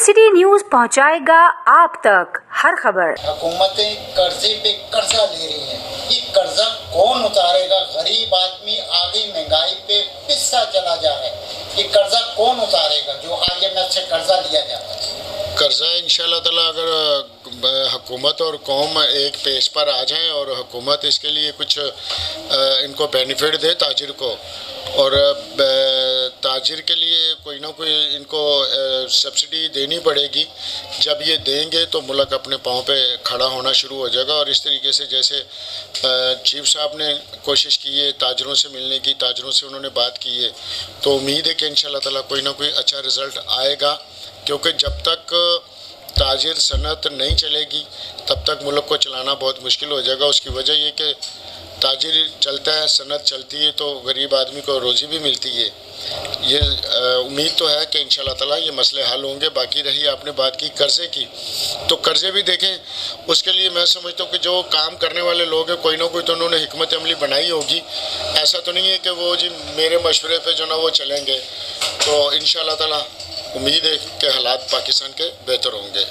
City news पहुंचाएगा आप तक हर खबर। हुकूमतें कर्जे पे कर्जा ले रही हैं, ये कर्जा कौन उतारेगा? गरीब आदमी आगे महंगाई पे पिसता चला जा रहा है, ये कर्जा कौन उतारेगा जो IMF से कर्जा लिया जाता है? कर्जा इंशाल्लाह ताला अगर हुकूमत और कौम एक पेज पर आ जाएं और हुकूमत इसके लिए कुछ इनको बेनिफिट दे ताजिर को, और ताजिर के लिए कोई ना कोई इनको सब्सिडी देनी पड़ेगी। जब ये देंगे तो मुल्क अपने पाँव पे खड़ा होना शुरू हो जाएगा। और इस तरीके से जैसे चीफ साहब ने कोशिश की है ताजरों से मिलने की, ताजरों से उन्होंने बात की है, तो उम्मीद है कि इंशाल्लाह ताला कोई ना कोई अच्छा रिज़ल्ट आएगा। क्योंकि जब तक ताजिर सनत नहीं चलेगी तब तक मुल्क को चलाना बहुत मुश्किल हो जाएगा। उसकी वजह ये कि ताजिर चलता है, सनत चलती है तो गरीब आदमी को रोज़ी भी मिलती है। ये उम्मीद तो है कि इंशाल्लाह ताला ये मसले हल होंगे। बाकी रही आपने बात की कर्ज़े की, तो कर्ज़े भी देखें, उसके लिए मैं समझता हूँ कि जो काम करने वाले लोग हैं कोई ना कोई तो उन्होंने हिकमत अमली बनाई होगी। ऐसा तो नहीं है कि वो जी मेरे मशवरे पे जो ना वो चलेंगे। तो इंशाल्लाह ताला उम्मीद है कि हालात पाकिस्तान के बेहतर होंगे।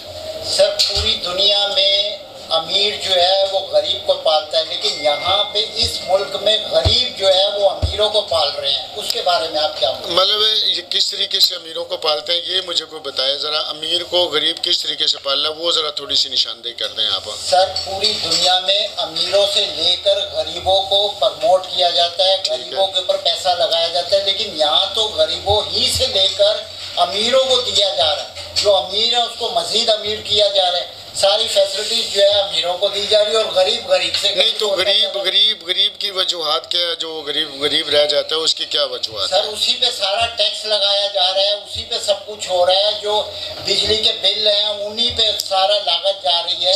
सर, पूरी दुनिया में अमीर जो है वो गरीब को पालता है, लेकिन यहाँ पे इस मुल्क में गरीब जो है वो अमीरों को पाल रहे हैं, उसके बारे में आप क्या बोलते हैं? मतलब ये किस तरीके से अमीरों को पालते हैं ये मुझे कोई बताए ज़रा। अमीर को गरीब किस तरीके से पाल रहा है वो ज़रा थोड़ी सी निशानदेही कर दें आप। सर, पूरी दुनिया में अमीरों से लेकर गरीबों को प्रमोट किया जाता है, गरीबों के ऊपर पैसा लगाया जाता है, लेकिन यहाँ तो गरीबों ही से लेकर अमीरों को दिया जा रहा है। जो अमीर है उसको मजीद अमीर किया जा रहा है, सारी फैसिलिटीज जो है अमीरों को दी जा रही है और गरीब गरीब से नहीं। तो गरीब की वजूहात क्या है? जो गरीब रह जाता है उसकी क्या वजूहात? सर, उसी पे सारा टैक्स लगाया जा रहा है, उसी पे सब कुछ हो रहा है। जो बिजली के बिल हैं उन्हीं पे सारा लागत जा रही है।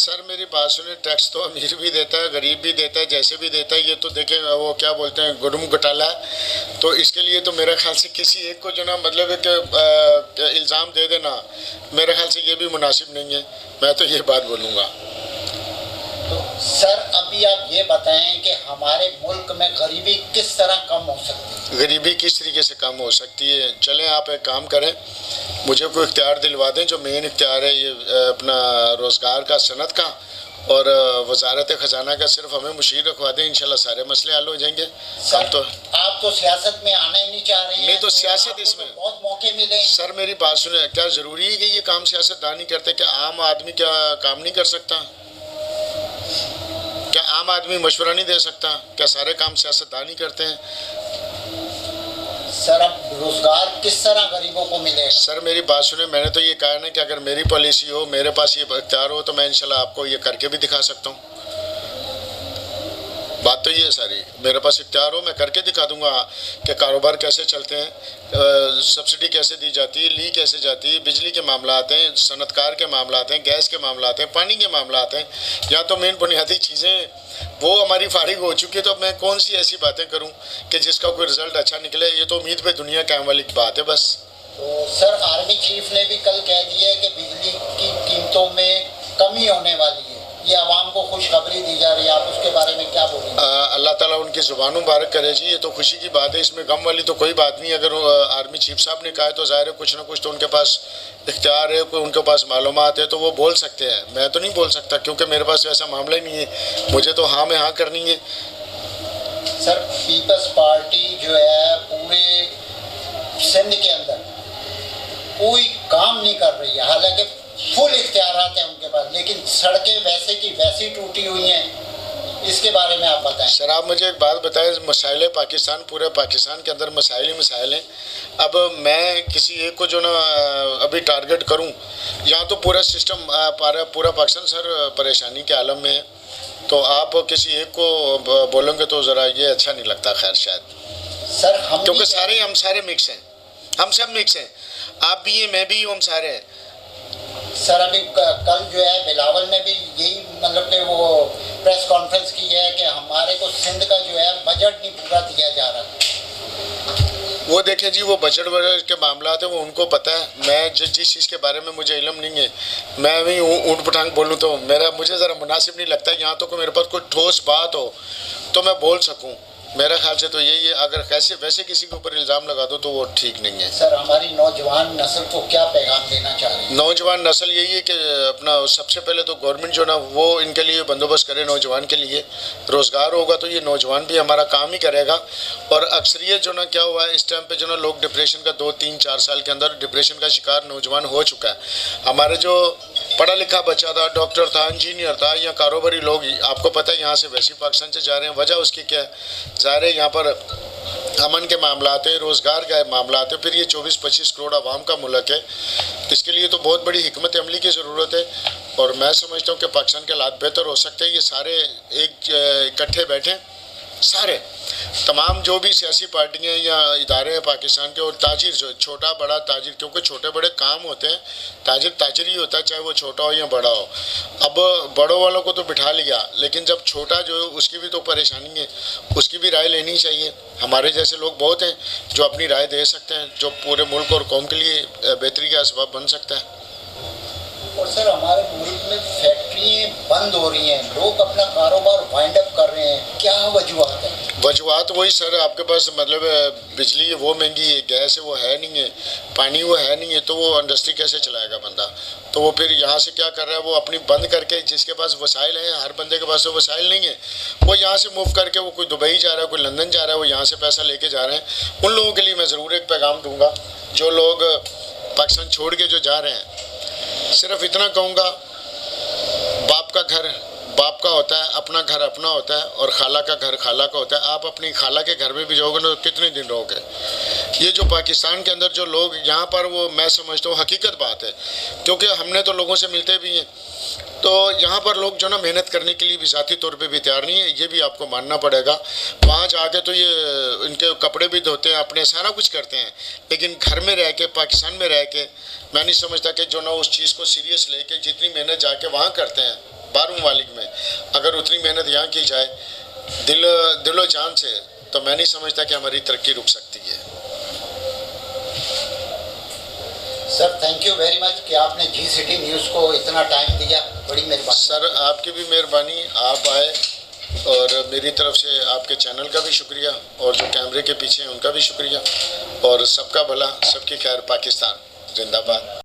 सर मेरी बात सुने, टैक्स तो अमीर भी देता है, गरीब भी देता है, जैसे भी देता है। ये तो देखें वो क्या बोलते हैं गुडुम घोटाला है। तो इसके लिए तो मेरे ख्याल से किसी एक को जो ना मतलब कि इल्ज़ाम दे देना मेरे ख्याल से ये भी मुनासिब नहीं है। मैं तो ये बात बोलूँगा। तो सर, अभी आप ये बताएं कि हमारे मुल्क में गरीबी किस तरह कम हो सकती है? गरीबी किस तरीके से कम हो सकती है? चलें आप एक काम करें, मुझे कोई इख्तियार दिलवा दें। जो मेन इख्तियार है ये अपना रोज़गार का, सनत का और वजारत ख़जाना का, सिर्फ हमें मुशीर रखवा दें, इंशाल्लाह सारे मसले हल हो जाएंगे। सर, तो आप तो सियासत में आना ही नहीं चाह रहे हैं। नहीं तो सियासत इसमें तो बहुत मौके मिले। सर मेरी बात सुने, क्या ज़रूरी है कि ये काम सियासतदान नहीं करते? क्या आम आदमी क्या काम नहीं कर सकता? क्या आम आदमी मशवरा नहीं दे सकता? क्या सारे काम सियासतदान ही करते हैं? सर, अब रोजगार किस तरह गरीबों को मिले? सर मेरी बात सुने, मैंने तो ये कहा ना कि अगर मेरी पॉलिसी हो, मेरे पास ये इख्तियार हो, तो मैं इंशाल्लाह आपको ये करके भी दिखा सकता हूँ। बात तो ये है सारी, मेरे पास इख्तियार हो मैं करके दिखा दूंगा कि कारोबार कैसे चलते हैं, सब्सिडी कैसे दी जाती है, ली कैसे जाती है, बिजली के मामला आते हैं, सनतकार के मामला आते हैं, गैस के मामला आते हैं, पानी के मामला आते हैं। यहाँ तो मेन बुनियादी चीज़ें वो हमारी फारिग हो चुकी है। तो मैं कौन सी ऐसी बातें करूँ कि जिसका कोई रिज़ल्ट अच्छा निकले? ये तो उम्मीद पे दुनिया कायम वाली बात है बस। तो सर, आर्मी चीफ ने भी कल कह दिया है कि बिजली की कीमतों में कमी होने वाली है, ये आवाम को खुशखबरी दी जा रही है, आप उसके बारे में क्या बोलेंगे? अल्लाह ताला उनकी ज़ुबान मुबारक करे जी, ये तो खुशी की बात है, इसमें गम वाली तो कोई बात नहीं। अगर आर्मी चीफ साहब ने कहा है तो ज़ाहिर है कुछ ना कुछ तो उनके पास इख्तियार है, कोई उनके पास मालूमात है, तो वो बोल सकते हैं। मैं तो नहीं बोल सकता क्योंकि मेरे पास वैसा मामला ही नहीं है, मुझे तो हाँ में हाँ करनी है। सर, पीपल्स पार्टी जो है पूरे सिंध के अंदर कोई काम नहीं कर रही है, हालांकि फुल इख्तियारात हैं उनके पास, लेकिन सड़कें वैसे की वैसी टूटी हुई हैं। इसके बारे में आप बताएं। सर आप मुझे एक बात बताएं, मसाइल पाकिस्तान, पूरे पाकिस्तान के अंदर मसाइल ही मसाइल हैं। अब मैं किसी एक को जो ना अभी टारगेट करूं, यहाँ तो पूरा सिस्टम पूरा पाकिस्तान सर परेशानी के आलम में है। तो आप किसी एक को बोलोगे तो ज़रा ये अच्छा नहीं लगता। खैर शायद सर क्योंकि हम सारे मिक्स हैं, हम सब मिक्स हैं, आप भी हैं, मैं भी हूँ, हम सारे हैं। सर, अभी कल जो है बिलावल ने भी यही मतलब कि वो प्रेस कॉन्फ्रेंस की है कि हमारे को सिंध का जो है बजट नहीं पूरा दिया जा रहा। वो देखें जी, वो बजट के मामला है वो उनको पता है। मैं जिस चीज़ के बारे में मुझे इल्म नहीं है, मैं भी ऊँट पटांग बोलूँ तो मुझे ज़रा मुनासिब नहीं लगता। यहाँ तो कोई मेरे पास कोई ठोस बात हो तो मैं बोल सकूँ, मेरा ख्याल से तो यही है, अगर कैसे वैसे किसी के ऊपर इल्ज़ाम लगा दो तो वो ठीक नहीं है। सर हमारी नौजवान नस्ल को क्या पैगाम देना चाह रहे हैं? नौजवान नस्ल यही है कि अपना सबसे पहले तो गवर्नमेंट जो ना वो इनके लिए बंदोबस्त करे, नौजवान के लिए रोज़गार होगा तो ये नौजवान भी हमारा काम ही करेगा। और अक्सरियत जो ना क्या हुआ है इस टाइम पे जो ना लोग डिप्रेशन का 2-3-4 साल के अंदर डिप्रेशन का शिकार नौजवान हो चुका है। हमारे जो पढ़ा लिखा बच्चा था, डॉक्टर था, इंजीनियर था या कारोबारी लोग, आपको पता है यहाँ से वैसे पाकिस्तान से जा रहे हैं। वजह उसकी क्या है? ज़ाहिर है यहाँ पर अमन के मामला आते हैं, रोज़गार के मामला आते हैं, फिर ये 24-25 करोड़ आवाम का मुल्क है। इसके लिए तो बहुत बड़ी हिकमत अमली की ज़रूरत है और मैं समझता हूँ कि पाकिस्तान के हालात बेहतर हो सकते हैं। ये सारे एक इकट्ठे बैठें, सारे तमाम जो भी सियासी पार्टियां या इदारे हैं पाकिस्तान के, और ताजिर जो छोटा बड़ा ताजिर, क्योंकि छोटे बड़े काम होते हैं, ताजिर ताजिर ही होता है, चाहे वो छोटा हो या बड़ा हो। अब बड़ों वालों को तो बिठा लिया, लेकिन जब छोटा जो उसकी भी तो परेशानी है, उसकी भी राय लेनी चाहिए। हमारे जैसे लोग बहुत हैं जो अपनी राय दे सकते हैं, जो पूरे मुल्क और कौम के लिए बेहतरी का असबाब बन सकता है। और सर हमारे मुल्क में फैक्ट्रियाँ बंद हो रही हैं, लोग अपना कारोबार वाइंड अप कर रहे हैं, क्या वजूहत है? वजूहत वही सर, आपके पास मतलब बिजली है वो महंगी है, गैस है वो है नहीं है, पानी वो है नहीं है, तो वो इंडस्ट्री कैसे चलाएगा बंदा? तो वो फिर यहाँ से क्या कर रहा है, वो अपनी बंद करके, जिसके पास वसाइल हैं, हर बंदे के पास तो वसाइल नहीं है, वो यहाँ से मूव करके वो कोई दुबई जा रहा है, कोई लंदन जा रहा है, वो यहाँ से पैसा लेके जा रहे हैं। उन लोगों के लिए मैं ज़रूर एक पैगाम दूँगा, जो लोग पाकिस्तान छोड़ के जो जा रहे हैं, सिर्फ इतना कहूँगा, बाप का घर बाप का होता है, अपना घर अपना होता है और खाला का घर खाला का होता है। आप अपनी खाला के घर में भी जाओगे ना तो कितने दिन रहोगे? ये जो पाकिस्तान के अंदर जो लोग यहाँ पर, वो मैं समझता हूँ हकीकत बात है, क्योंकि हमने तो लोगों से मिलते भी हैं, तो यहाँ पर लोग जो ना मेहनत करने के लिए भी ज़ाती तौर पे भी तैयार नहीं है, ये भी आपको मानना पड़ेगा। वहाँ जाके तो ये इनके कपड़े भी धोते हैं, अपने सारा कुछ करते हैं, लेकिन घर में रह के, पाकिस्तान में रह के, मैं नहीं समझता कि जो ना उस चीज़ को सीरियस लेके जितनी मेहनत जाके वहाँ करते हैं बाहर ममालिक में, अगर उतनी मेहनत यहाँ की जाए दिलो जान से, तो मैं नहीं समझता कि हमारी तरक्की रुक सकती है। Sir thank you very much कि आपने जी सिटी न्यूज़ को इतना टाइम दिया, बड़ी मेहरबानी। सर आपकी भी मेहरबानी, आप आए, और मेरी तरफ से आपके चैनल का भी शुक्रिया, और जो कैमरे के पीछे हैं उनका भी शुक्रिया, और सबका भला, सबकी खैर। पाकिस्तान जिंदाबाद।